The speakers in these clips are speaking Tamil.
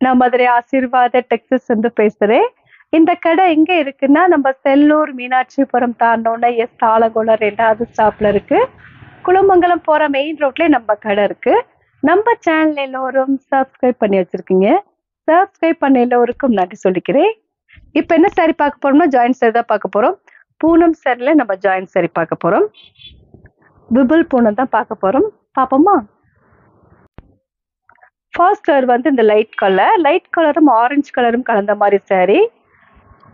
நான் மதுரை ஆசீர்வாத டெக்ஸஸ் வந்து பேசுறேன். இந்த கடை எங்க இருக்குன்னா, நம்ம செல்லூர் மீனாட்சிபுரம் தாண்டோன எஸ் ஆலங்குளம் 2வது ஸ்டாப்ல இருக்கு. குளமங்கலம் போற மெயின் ரோட்லயே நம்ம கடை இருக்கு. நம்ம சேனல் எல்லோரும் சப்ஸ்கிரைப் பண்ணி வச்சிருக்கீங்க. சப்ஸ்கிரைப் பண்ண எல்லோருக்கும் நன்றி சொல்லிக்கிறேன். இப்ப என்ன சாரி பார்க்க போறோம்னா, ஜாயிண்ட் சாரி தான் பார்க்க போறோம். பூனம் சாரில நம்ம ஜாயிண்ட் சாரி பார்க்க போறோம். விபுல் பூனம் தான் பார்க்க போறோம். பாப்போமா? ஃபர்ஸ்ட் கலர் வந்து இந்த லைட் கலரும் ஆரஞ்சு கலரும் கலந்த மாதிரி சாரி.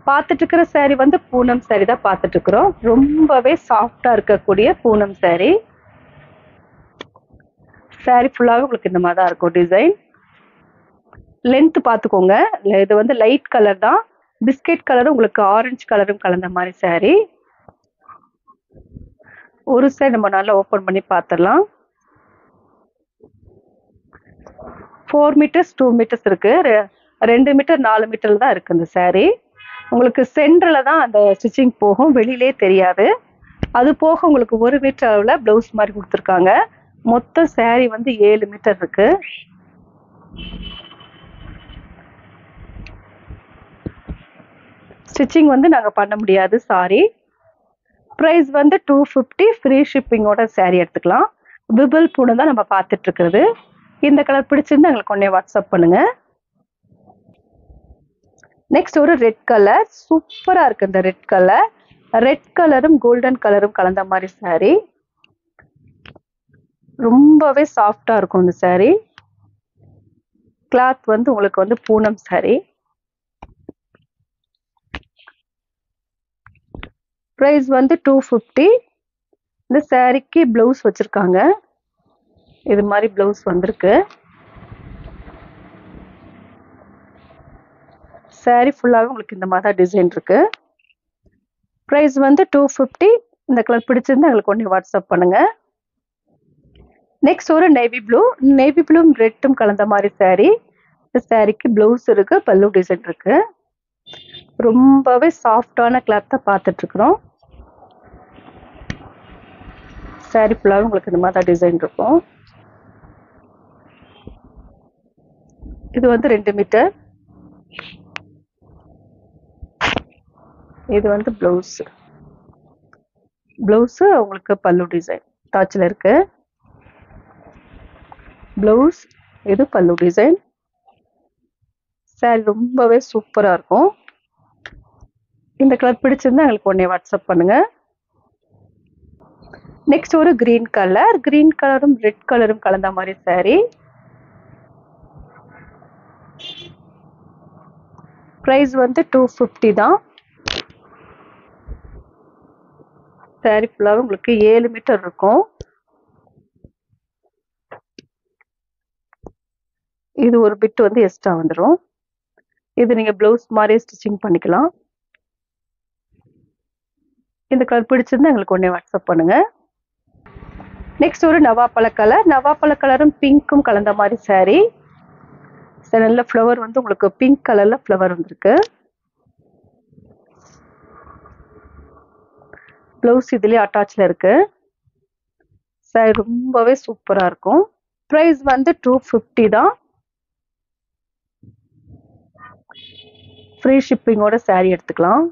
பார்த்துட்டு இருக்கிற சாரி வந்து பூனம் சாரி தான் பார்த்துட்டு இருக்கிறோம். ரொம்பவே சாஃப்டா இருக்கக்கூடிய பூனம் சாரி. சாரி ஃபுல்லாக உங்களுக்கு இந்த மாதிரி தான் இருக்கும் டிசைன். லென்த் பார்த்துக்கோங்க. இது வந்து லைட் கலர் தான். பிஸ்கெட் கலரும் உங்களுக்கு ஆரஞ்சு கலரும் கலந்த மாதிரி சாரி. ஒரு சைடு நம்ம நல்லா ஓப்பன் பண்ணி பார்த்துடலாம். 4 மீட்டர்ஸ் 2 மீட்டர்ஸ் இருக்கு. 2 மீட்டர் 4 மீட்டர்ல தான் இருக்கு இந்த சாரி. உங்களுக்கு சென்டர்ல தான் அந்த ஸ்டிச்சிங் போகும், வெளியிலே தெரியாது. அது போக உங்களுக்கு 1 மீட்டர் அளவுல பிளவுஸ் மாதிரி கொடுத்துருக்காங்க. மொத்தம் சாரி வந்து 7 மீட்டர் இருக்கு. ஸ்டிச்சிங் வந்து நாங்க பண்ண முடியாது, சாரி. பிரைஸ் வந்து 250, ஃப்ரீ ஷிப்பிங்கோட சாரி எடுத்துக்கலாம். விபுல் பூனம் தான் நம்ம பார்த்துட்டு இருக்கிறது. இந்த கலர் பிடிச்சிருந்தா எங்களுக்கு உடனே வாட்ஸ்அப் பண்ணுங்க. நெக்ஸ்ட் ஒரு ரெட் கலர், சூப்பரா இருக்கு இந்த ரெட் கலர். ரெட் கலரும் கோல்டன் கலரும் கலந்த மாதிரி சாரி. ரொம்பவே சாஃப்டா இருக்கும் இந்த சாரி. கிளாத் வந்து உங்களுக்கு வந்து பூனம் சாரி. பிரைஸ் வந்து 250. இந்த சாரிக்கு பிளவுஸ் வச்சிருக்காங்க. இது மாதிரி பிளவுஸ் வந்திருக்கு. சாரி ஃபுல்லாவே உங்களுக்கு இந்த மாதிரி டிசைன் இருக்கு. பிரைஸ் வந்து 250. இந்த கலர் பிடிச்சிருந்தா எங்களுக்கு ஒண்ணு வாட்ஸ்அப் பண்ணுங்க. நெக்ஸ்ட் ஒரு நேவி ப்ளூ, நேவி ப்ளூவும் ரெட்டும் கலந்த மாதிரி சாரி. இந்த சாரிக்கு பிளவுஸ் இருக்கு, பல்லு டிசைன் இருக்கு. ரொம்பவே சாஃப்டான கிளாத்தை பார்த்துட்டு இருக்கிறோம். சாரி ஃபுல்லாவே உங்களுக்கு இந்த மாதிரி டிசைன் இருக்கும். இது வந்து 2 மீட்டர். இது வந்து பிளவுஸ். பிளவுஸ் உங்களுக்கு பல்லு டிசைன் டாச்ல இருக்கு. பிளவுஸ், இது பல்லு டிசைன். சாரி ரொம்பவே சூப்பரா இருக்கும். இந்த கலர் பிடிச்சிருந்தா எங்களுக்கு உடனே வாட்ஸ்அப் பண்ணுங்க. நெக்ஸ்ட் ஒரு கிரீன் கலர், கிரீன் கலரும் ரெட் கலரும் கலந்த மாதிரி சாரி. பிரைஸ் வந்து 250 தான். சாரி ஃபுல்லாவே உங்களுக்கு 7 மீட்டர் இருக்கும். இது ஒரு பிட் வந்து எக்ஸ்ட்ரா வந்துடும். இது நீங்க பிளவுஸ் மாதிரி ஸ்டிச்சிங் பண்ணிக்கலாம். இந்த கலர் பிடிச்சிருந்தா எங்களுக்கு உடனே வாட்ஸ்அப் பண்ணுங்க. நெக்ஸ்ட் ஒரு நவாப்பழ கலர், நவாப்பழ கலரும் பிங்க்கும் கலந்த மாதிரி சாரி. நல்ல ஃப்ளவர் வந்து உங்களுக்கு பிங்க் கலர்ல ஃப்ளவர் வந்திருக்கு. பிளவுஸ் இதுலயே அட்டாச்ல இருக்கு. சாரி ரொம்பவே சூப்பரா இருக்கும். பிரைஸ் வந்து 250 தான். ஃப்ரீ ஷிப்பிங்கோட சாரி எடுத்துக்கலாம்.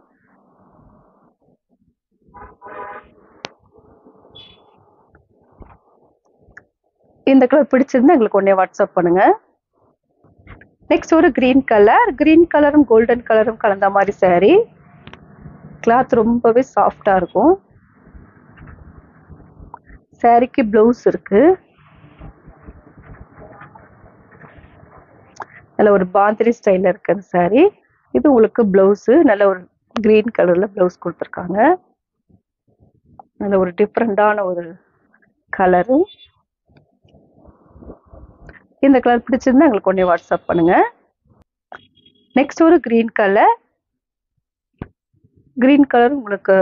இந்த கலர் பிடிச்சிருந்தா எங்களுக்கு உடனே வாட்ஸ்அப் பண்ணுங்க. நெக்ஸ்ட் ஒரு கிரீன் கலர், கிரீன் கலரும் கோல்டன் கலரும் கலந்த மாதிரி சாரி. கிளாத் ரொம்பவே சாஃப்டா இருக்கும். சாரிக்கு பிளவுஸ் இருக்கு. நல்ல ஒரு பாந்திரி ஸ்டைல்ல இருக்கு அந்த சாரி. இது உங்களுக்கு பிளவுஸ், நல்ல ஒரு கிரீன் கலர்ல பிளவுஸ் கொடுத்துருக்காங்க. நல்ல ஒரு டிஃப்ரெண்டான ஒரு கலரு. இந்த கலர் பிடிச்சிருந்தா எங்களுக்கு உடனே வாட்ஸ்அப் பண்ணுங்க. நெக்ஸ்ட் ஒரு கிரீன் கலர், கிரீன் கலர் உங்களுக்கு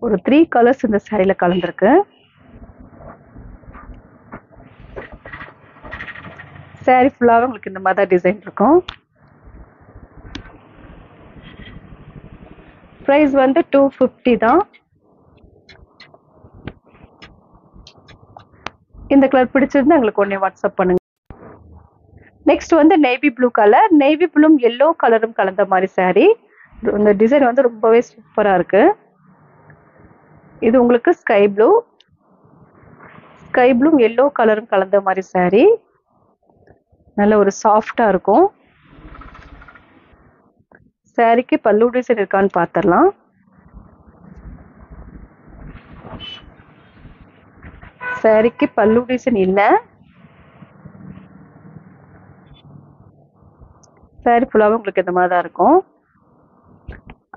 ஒரு 3 கலர்ஸ் இந்த சாரியில கலந்துருக்கு. சாரி ஃபுல்லாவே உங்களுக்கு இந்த மாதிரி டிசைன் இருக்கும். பிரைஸ் வந்து 250 தான். இந்த கலர் பிடிச்சிருந்தா எங்களுக்கு உடனே வாட்ஸ்அப் பண்ணுங்க. நெக்ஸ்ட் வந்து navy blue colour, navy blue yellow கலரும் கலந்த மாதிரி saree. இந்த டிசைன் வந்து ரொம்பவே சூப்பரா இருக்கு. இது உங்களுக்கு ஸ்கை ப்ளூ எல்லோ கலரும் கலந்த மாதிரி saree. நல்ல ஒரு சாஃப்டா இருக்கும். சாரிக்கு பல்லு டிசைன் இருக்கான்னு பார்த்துடலாம். சாரிக்கு பல்லு டிசைன் இல்ல. சாரி ஃபுல்லாவே உங்களுக்கு இந்த மாதிரி தான் இருக்கும்.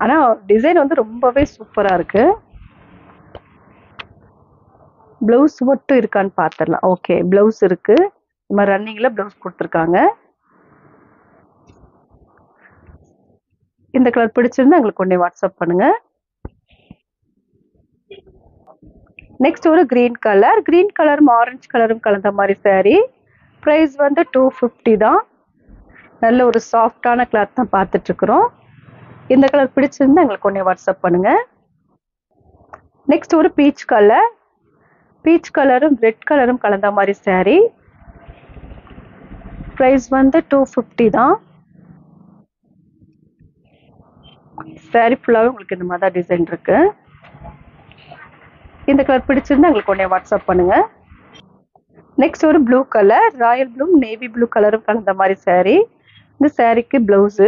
ஆனா டிசைன் வந்து ரொம்பவே சூப்பரா இருக்கு. பிளவுஸ் மட்டும் இருக்கான்னு பார்த்துடலாம். ஓகே, பிளவுஸ் இருக்கு. நம்ம ரன்னிங்ல பிளவுஸ் கொடுத்துருக்காங்க. இந்த கலர் பிடிச்சிருந்தா எங்களுக்கு உடனே வாட்ஸ்அப் பண்ணுங்க. நெக்ஸ்ட் ஒரு கிரீன் கலரும் ஆரஞ்சு கலரும் கலந்த மாதிரி saree. ப்ரைஸ் வந்து 250 தான். நல்ல ஒரு சாஃப்டான கிளாத் தான் பார்த்துட்டு இருக்கிறோம். இந்த கலர் பிடிச்சிருந்தா எங்களுக்கு உடனே வாட்ஸ்அப் பண்ணுங்க. நெக்ஸ்ட் ஒரு பீச் கலரும் ரெட் கலரும் கலந்த மாதிரி saree. ப்ரைஸ் வந்து 250 தான். saree ஃபுல்லாவே உங்களுக்கு இந்த மாதிரி டிசைன் இருக்கு. இந்த கலர் பிடிச்சிருந்தா எங்களுக்கு உடனே வாட்ஸ்அப் பண்ணுங்க. நெக்ஸ்ட் ஒரு blue colour, Royal blue navy blue கலரும் கலந்த மாதிரி saree. இந்த சாரிக்கு blouse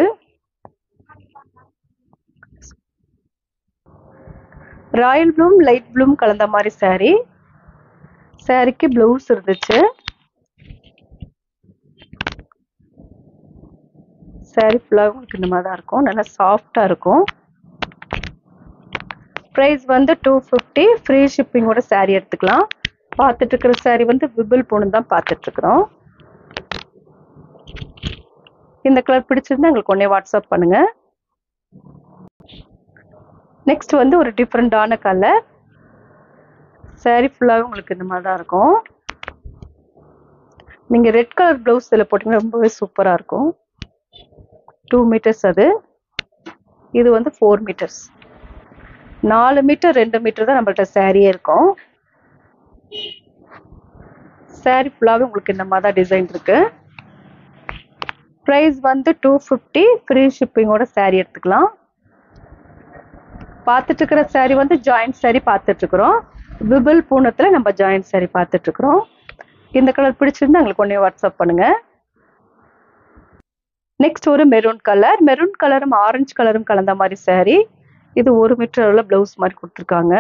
Royal blue light blue கலந்த மாதிரி saree. சாரிக்கு பிளவுஸ் இருந்துச்சு. saree ஃபுல்லாக உங்களுக்கு இந்த மாதிரி தான் இருக்கும். நல்லா சாஃப்டா இருக்கும். ப்ரைஸ் வந்து 250. ஃப்ரீ ஷிப்பிங்கோட saree எடுத்துக்கலாம். பார்த்துட்டு இருக்கிற saree வந்து விபிள் போன்னு தான் பார்த்துட்டு இருக்கிறோம். இந்த கலர் பிடிச்சிருந்தா எங்களுக்கு உடனே வாட்ஸ்அப் பண்ணுங்க. நெக்ஸ்ட் வந்து ஒரு டிஃப்ரெண்டான கலர். saree ஃபுல்லாகவே உங்களுக்கு இந்த மாதிரி தான் இருக்கும். நீங்க ரெட் கலர் பிளவுஸ் இதில் போட்டீங்கன்னா ரொம்பவே சூப்பரா இருக்கும். 2 மீட்டர்ஸ் அது. இது வந்து 4 மீட்டர்ஸ். 4 மீட்டர் 2 மீட்டர் தான் நம்மள்ட்ட சாரியே இருக்கும். சாரி ஃபுல்லாவே உங்களுக்கு இந்த மாதிரி தான் டிசைன் இருக்கு. ப்ரைஸ் வந்து 250. ஃப்ரீ ஷிப்பிங்கோட சாரி எடுத்துக்கலாம். பார்த்துட்டு இருக்கிற சாரி வந்து ஜாயிண்ட் சாரி பார்த்துட்டு இருக்கிறோம். விபிள் பூனத்துல நம்ம ஜாயிண்ட் சாரி பார்த்துட்டு இருக்கிறோம். இந்த கலர் பிடிச்சிருந்தா எங்களுக்கு ஒன்னே வாட்ஸ்அப் பண்ணுங்க. நெக்ஸ்ட் ஒரு மெரூன் கலரும் ஆரஞ்சு கலரும் கலந்த மாதிரி saree. இது 1 மீட்டர் உள்ள பிளவுஸ் மாதிரி கொடுத்துருக்காங்க.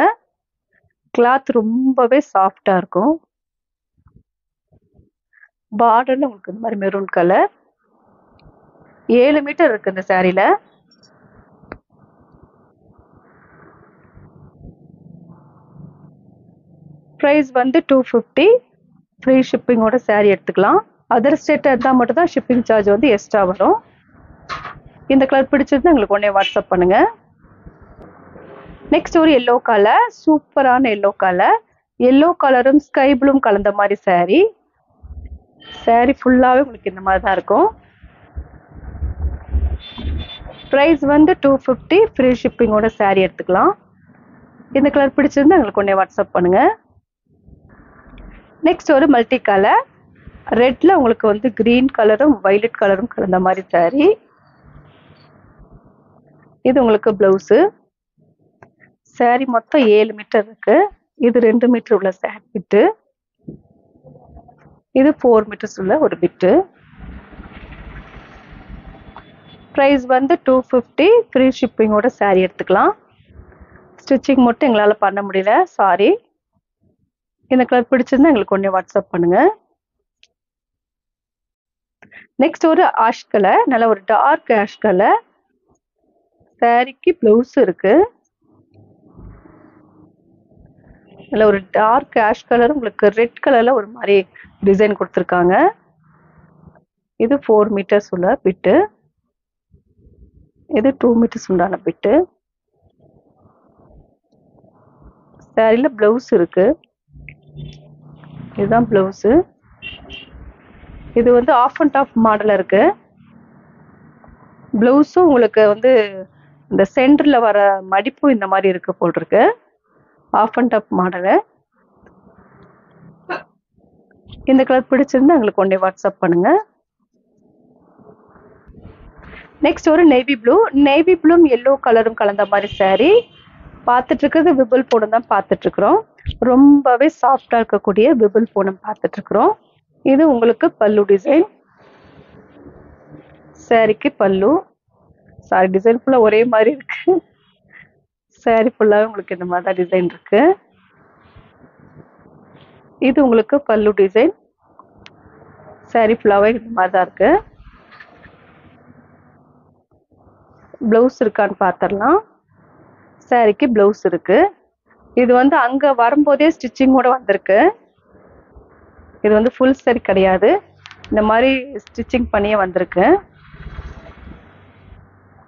கிளாத் ரொம்பவே சாஃப்டா இருக்கும். பார்டர்ல உங்களுக்கு இந்த மாதிரி மெரூன் கலர். 7 மீட்டர் இருக்கு இந்த சாரியில. ப்ரைஸ் வந்து 250. ஃப்ரீ ஷிப்பிங்கோட saree எடுத்துக்கலாம். அதர் ஸ்டேட் இருந்தால் மட்டும் தான் ஷிப்பிங் சார்ஜ் வந்து எக்ஸ்ட்ரா வரும். இந்த கலர் பிடிச்சிருந்தா எங்களுக்கு உடனே வாட்ஸ்அப் பண்ணுங்க. நெக்ஸ்ட் ஒரு எல்லோ கலர், சூப்பரான எல்லோ கலரும் ஸ்கை ப்ளூ கலந்த மாதிரி saree ஃபுல்லாவே உங்களுக்கு இந்த மாதிரி தான் இருக்கும். ப்ரைஸ் வந்து 250. ஃப்ரீ ஷிப்பிங்கோட saree எடுத்துக்கலாம். இந்த கலர் பிடிச்சிருந்தா எங்களுக்கு உடனே வாட்ஸ்அப் பண்ணுங்க. நெக்ஸ்ட் ஒரு மல்டி கலர், ரெட்ல உங்களுக்கு வந்து கிரீன் கலரும் வயலட் கலரும் கலந்த மாதிரி saree. இது உங்களுக்கு பிளவுஸ். saree மொத்தம் 7 மீட்டர் இருக்கு. இது 2 மீட்டர் உள்ள saree பிட்டு. இது 4 மீட்டர்ஸ் உள்ள ஒரு பிட்டு. ப்ரைஸ் வந்து 250. ஃப்ரீ ஷிப்பிங்கோட saree எடுத்துக்கலாம். ஸ்டிச்சிங் மட்டும் எங்களால் பண்ண முடியல, சாரி. இந்த கலர் பிடிச்சிருந்தா எங்களுக்கு ஒன்றே வாட்ஸ்அப் பண்ணுங்க. நெக்ஸ்ட் ஒரு ஆஷ் கலர், நல்ல ஒரு டார்க் ஆஷ் கலர். சாரிக்கு பிளவுஸ் இருக்கு. நல்ல ஒரு டார்க் ஆஷ் கலர், உங்களுக்கு ரெட் கலர்ல ஒரு மாதிரி டிசைன் கொடுத்துருக்காங்க. இது 4 மீட்டர்ஸ் உள்ள பிட்டு. இது 2 மீட்டர்ஸ் உண்டான பிட்டு. சாரியில பிளவுஸ் இருக்கு. இதுதான் பிளவுஸ். இது வந்து ஆஃப் அண்ட் ஆஃப் மாடல் இருக்கு. பிளவுஸும் உங்களுக்கு வந்து இந்த சென்டர்ல வர மடிப்பு இந்த மாதிரி இருக்கு போல் இருக்கு. Half and half model. இந்த கலர் பிடிச்சிருந்தா எங்களுக்கு ஒன்றே வாட்ஸ்அப் பண்ணுங்க. நெக்ஸ்ட் ஒரு நேவி ப்ளூ. நேவி ப்ளூவும் எல்லோ கலரும் கலந்த மாதிரி saree. பார்த்துட்டு இருக்கிறது விபிள் பூனம் தான் பார்த்துட்டு இருக்கிறோம். ரொம்பவே சாஃப்டா இருக்கக்கூடிய விபிள் பூனம் பார்த்துட்டு இருக்கிறோம். இது உங்களுக்கு பல்லு டிசைன். சாரிக்கு பல்லு. சாரி, டிசைன் ஃபுல்லா ஒரே மாதிரி இருக்கு. சாரி ஃபுல்லாவே உங்களுக்கு இந்த மாதிரி தான் டிசைன் இருக்கு. இது உங்களுக்கு பல்லு டிசைன். சாரி ஃபுல்லாவே இந்த மாதிரி தான் இருக்கு. பிளவுஸ் இருக்கான்னு பார்த்துடலாம். சாரிக்கு பிளவுஸ் இருக்கு. இது வந்து அங்க வரும்போதே ஸ்டிச்சிங்கோட வந்திருக்கு. இது வந்து ஃபுல் சாரி கிடையாது, இந்த மாதிரி ஸ்டிச்சிங் பண்ணியே வந்திருக்கு.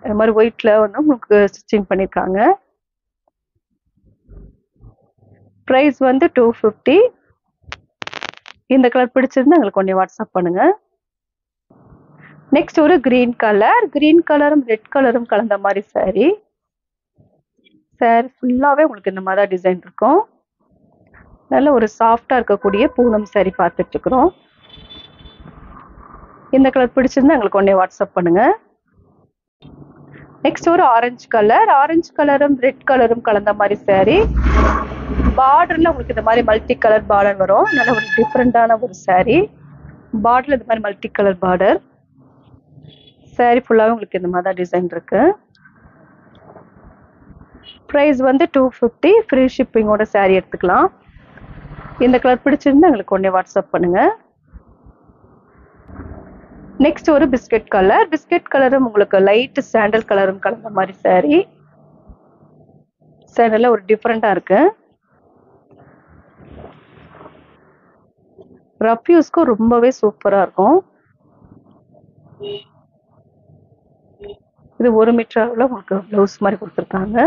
இந்த மாதிரி ஒயிட்ல வந்து உங்களுக்கு ஸ்டிச்சிங் பண்ணியிருக்காங்க. ப்ரைஸ் வந்து 250. இந்த கலர் பிடிச்சிருந்தா எங்களுக்கு கொஞ்சம் வாட்ஸ்அப் பண்ணுங்க. நெக்ஸ்ட் ஒரு கிரீன் கலர். கிரீன் கலரும் ரெட் கலரும் கலந்த மாதிரி சாரி. சாரி ஃபுல்லாவே உங்களுக்கு இந்த மாதிரி டிசைன் இருக்கும். நல்ல ஒரு சாஃப்டா இருக்கக்கூடிய பூனம் சாரி பார்த்துட்டு இருக்கிறோம். இந்த கலர் பிடிச்சிருந்தா எங்களுக்கு உடனே வாட்ஸ்அப் பண்ணுங்க. நெக்ஸ்ட் ஒரு ஆரஞ்சு கலர். ஆரஞ்சு கலரும் ரெட் கலரும் கலந்த மாதிரி சாரி. பார்டர்ல உங்களுக்கு இந்த மாதிரி மல்டி கலர் பார்டர் வரும். நல்ல ஒரு டிஃப்ரெண்டான ஒரு சாரி. பார்டர்ல இந்த மாதிரி மல்டி கலர் பார்டர். சாரி ஃபுல்லாவே உங்களுக்கு இந்த மாதிரி டிசைன் இருக்கு. ப்ரைஸ் வந்து 250. ஃப்ரீ ஷிப்பிங்கோட சாரி எடுத்துக்கலாம். இந்த கலர் பிடிச்சிருந்தா எங்களுக்கு உடனே வாட்ஸ்அப் பண்ணுங்க. நெக்ஸ்ட் ஒரு பிஸ்கட் கலர். பிஸ்கட் கலரும் உங்களுக்கு லைட் சாண்டல் கலரும் கலந்த மாதிரி சாரி. சாண்டல்ல ஒரு டிஃப்ரெண்டா இருக்கு. ரஃப் யூஸ்க்கு ரொம்பவே சூப்பரா இருக்கும். இது 1 மீட்டர் அளவுல உங்களுக்கு பிளவுஸ் மாதிரி கொடுத்துருக்காங்க.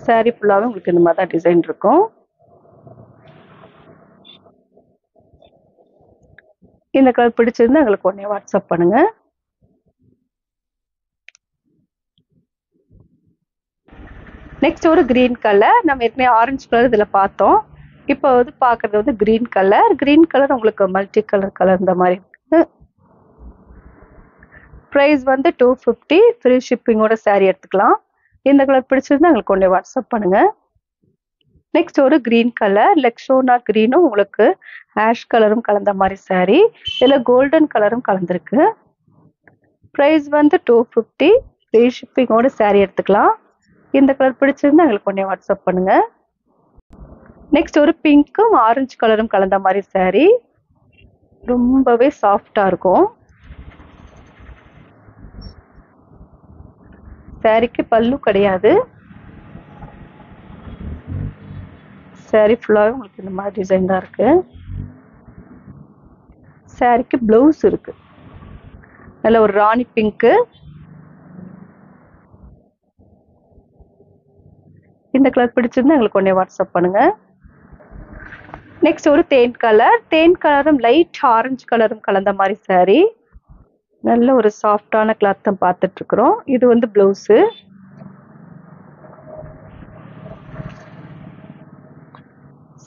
சாரி ஃபுல்லாவே உங்களுக்கு இந்த மாதிரி தான் டிசைன் இருக்கும். இந்த கலர் பிடிச்சிருந்தா எங்களுக்கு உடனே வாட்ஸ்அப் பண்ணுங்க. நெக்ஸ்ட் ஒரு கிரீன் கலர். நம்ம ஏற்கனவே ஆரஞ்சு கலர் இதுல பார்த்தோம். இப்போ வந்து பாக்குறது வந்து கிரீன் கலர். கிரீன் கலர் உங்களுக்கு மல்டி கலர் கலந்த மாதிரி இருக்கு. ப்ரைஸ் வந்து 250. ஃப்ரீ ஷிப்பிங்கோட சாரி எடுத்துக்கலாம். இந்த கலர் பிடிச்சிருந்தா எங்களுக்கு உடனே வாட்ஸ்அப் பண்ணுங்க. நெக்ஸ்ட் ஒரு கிரீன் கலர். லெக்ஷோனா கிரீனும் உங்களுக்கு ஆஷ் கலரும் கலந்த மாதிரி சாரி. இதுல கோல்டன் கலரும் கலந்துருக்கு. ப்ரைஸ் வந்து 250. ஃப்ரீ ஷிப்பிங்கோட சாரி எடுத்துக்கலாம். இந்த கலர் பிடிச்சிருந்தா எங்களுக்கு உடனே வாட்ஸ்அப் பண்ணுங்க. நெக்ஸ்ட் ஒரு பிங்க்கும் ஆரஞ்சு கலரும் கலந்த மாதிரி சாரி. ரொம்பவே சாஃப்டா இருக்கும். சாரிக்கு பல்லு கிடையாது. சாரி ஃபுல்லாவே உங்களுக்கு இந்த மாதிரி டிசைன் தான் இருக்கு. சாரிக்கு பிளவுஸ் இருக்கு. நல்ல ஒரு ராணி பிங்க். இந்த கலர் பிடிச்சிருந்தா எங்களுக்கு உடனே வாட்ஸ்அப் பண்ணுங்க. நெக்ஸ்ட் ஒரு தேன் கலர். தேன் கலரும் லைட் ஆரஞ்சு கலரும் கலந்த மாதிரி சாரி. நல்ல ஒரு சாஃப்டான கிளாத் தான் பார்த்துட்டு இருக்கிறோம். இது வந்து பிளவுஸ்.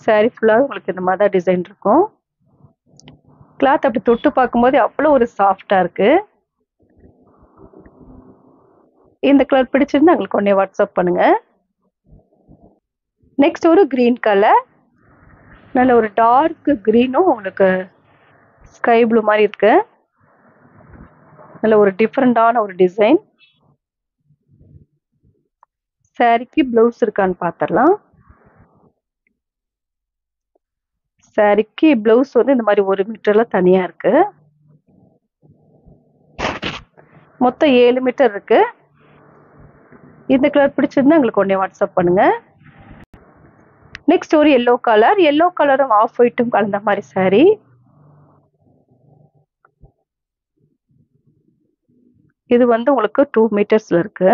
சாரி ஃபுல்லா உங்களுக்கு இந்த மாதிரி தான் டிசைன் இருக்கும். கிளாத் அப்படி தொட்டு பார்க்கும்போது அவ்வளோ ஒரு சாஃப்டா இருக்கு. இந்த கலர் பிடிச்சிருந்தா எங்களுக்கு உடனே வாட்ஸ்அப் பண்ணுங்க. நெக்ஸ்ட் ஒரு கிரீன் கலர். நல்ல ஒரு டார்க் கிரீனும் உங்களுக்கு ஸ்கை ப்ளூ மாதிரி இருக்கு. நல்ல ஒரு டிஃப்ரெண்டான ஒரு டிசைன். சாரிக்கு பிளவுஸ் இருக்கான்னு பார்த்துடலாம். சாரிக்கு பிளவுஸ் வந்து இந்த மாதிரி 1 மீட்டர்ல தனியா இருக்கு. மொத்தம் 7 மீட்டர் இருக்கு. இந்த கலர் பிடிச்சிருந்தா எங்களுக்கு உடனே வாட்ஸ்அப் பண்ணுங்க. நெக்ஸ்ட் ஒரு எல்லோ கலர். எல்லோ கலரும் ஆஃப் ஒயிட்டும் கலந்த மாதிரி சாரி. இது வந்து உங்களுக்கு 2 மீட்டர்ஸ்ல இருக்கு.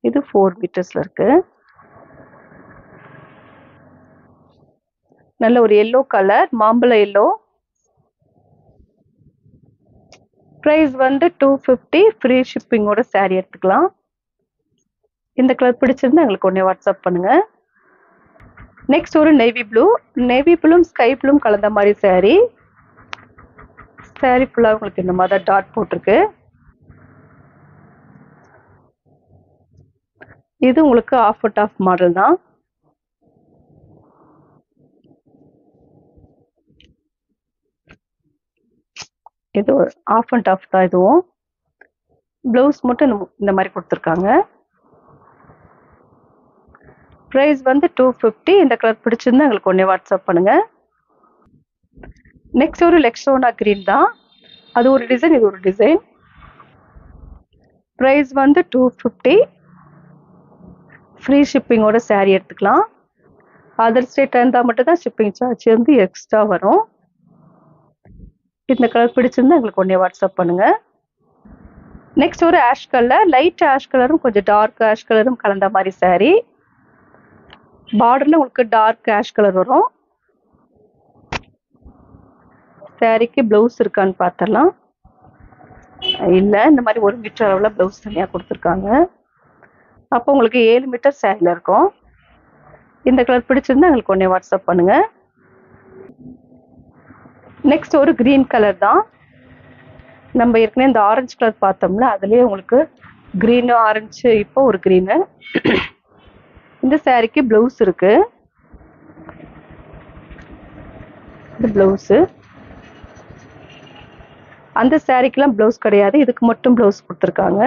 இது 4 மீட்டர்ஸ்ல இருக்கு. நல்ல ஒரு எல்லோ கலர், மாம்பழ எல்லோ. ப்ரைஸ் வந்து 250. ஃப்ரீ ஷிப்பிங்கோட சாரி எடுத்துக்கலாம். இந்த கலர் பிடிச்சிருந்தா எங்களுக்கு உடனே வாட்ஸ்அப் பண்ணுங்க. நெக்ஸ்ட் ஒரு நேவி ப்ளூவும் ஸ்கை ப்ளூவும் கலந்த மாதிரி saree. saree ஃபுல்லாக உங்களுக்கு இந்த மாதிரி டாட் போட்டிருக்கு. இது உங்களுக்கு ஆஃப் அண்ட் ஆஃப் மாடல் தான். இது ஆஃப் அண்ட் ஆஃப் தான். இதுவும் ப்ளவுஸ் மட்டும் இந்த மாதிரி கொடுத்துருக்காங்க. ப்ரைஸ் வந்து 250. இந்த கலர் பிடிச்சிருந்தா எங்களுக்கு ஒன்றே வாட்ஸ்அப் பண்ணுங்க. நெக்ஸ்ட் ஒரு லெக்ஸோனா கிரீன் தான். அது ஒரு டிசைன், இது ஒரு டிசைன். ப்ரைஸ் வந்து 250. ஃப்ரீ ஷிப்பிங்கோட saree எடுத்துக்கலாம். அதர் ஸ்டேட் இருந்தால் மட்டும் தான் ஷிப்பிங் சார்ஜ் வந்து எக்ஸ்ட்ரா வரும். இந்த கலர் பிடிச்சிருந்தா எங்களுக்கு ஒன்றே வாட்ஸ்அப் பண்ணுங்க. நெக்ஸ்ட் ஒரு ஆஷ் கலர், லைட் ஆஷ் கலரும் கொஞ்சம் டார்க் ஆஷ் கலரும் கலந்த மாதிரி saree. பார்டர்ல உங்களுக்கு டார்க் ஆஷ் கலர் வரும். சாரிக்கு பிளவுஸ் இருக்கான்னு பார்த்தலாம். இல்லை, இந்த மாதிரி 1 மீட்டர் அளவில் பிளவுஸ் தனியாக கொடுத்துருக்காங்க. அப்போ உங்களுக்கு 7 மீட்டர் சாரியில் இருக்கும். இந்த கலர் பிடிச்சிருந்தா எங்களுக்கு ஒன்றே வாட்ஸ்அப் பண்ணுங்க. நெக்ஸ்ட் ஒரு கிரீன் கலர் தான். நம்ம ஏற்கனவே இந்த ஆரஞ்சு கலர் பார்த்தோம்ல, அதுலேயே உங்களுக்கு கிரீனு ஆரஞ்சு, இப்போ ஒரு கிரீனு. இந்த சாரிக்கு பிளவுஸ் இருக்கு. இந்த பிளவுஸு அந்த சாரிக்கெல்லாம் பிளவுஸ் கிடையாது, இதுக்கு மட்டும் பிளவுஸ் கொடுத்துருக்காங்க.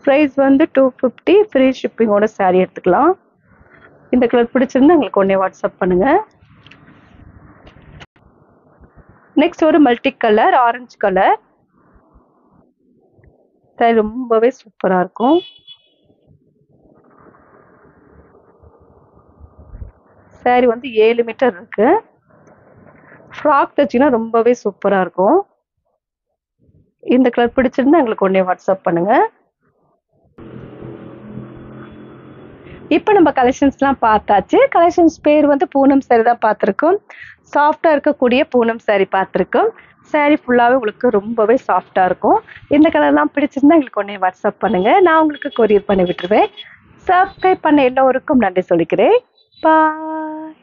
ப்ரைஸ் வந்து 250. ஃப்ரீ ஷிப்பிங்கோட saree எடுத்துக்கலாம். இந்த கலர் பிடிச்சிருந்தா எங்களுக்கு ஒன்றே வாட்ஸ்அப் பண்ணுங்க. நெக்ஸ்ட் ஒரு multi colour orange colour saree, ரொம்பவே சூப்பராக இருக்கும். saree வந்து 7 மீட்டர் இருக்கு. ஃப்ராக் தைச்சிங்கன்னா ரொம்பவே சூப்பராக இருக்கும். இந்த கலர் பிடிச்சிருந்தா எங்களுக்கு ஒன்றே வாட்ஸ்அப் பண்ணுங்க. இப்போ நம்ம கலெக்ஷன்ஸ்லாம் பார்த்தாச்சு. கலெக்ஷன்ஸ் பேர் வந்து பூனம் saree தான் பார்த்துருக்கோம். சாஃப்டாக இருக்கக்கூடிய பூனம் saree பார்த்துருக்கோம். saree ஃபுல்லாகவே உங்களுக்கு ரொம்பவே சாஃப்டாக இருக்கும். இந்த கலர்லாம் பிடிச்சிருந்தா எங்களுக்கு ஒன்றே வாட்ஸ்அப் பண்ணுங்க. நான் உங்களுக்கு கொரியர் பண்ணி விட்டுருவேன். சப்ஸ்கிரைப் பண்ண எல்லோருக்கும் நன்றி சொல்லிக்கிறேன். பாய்.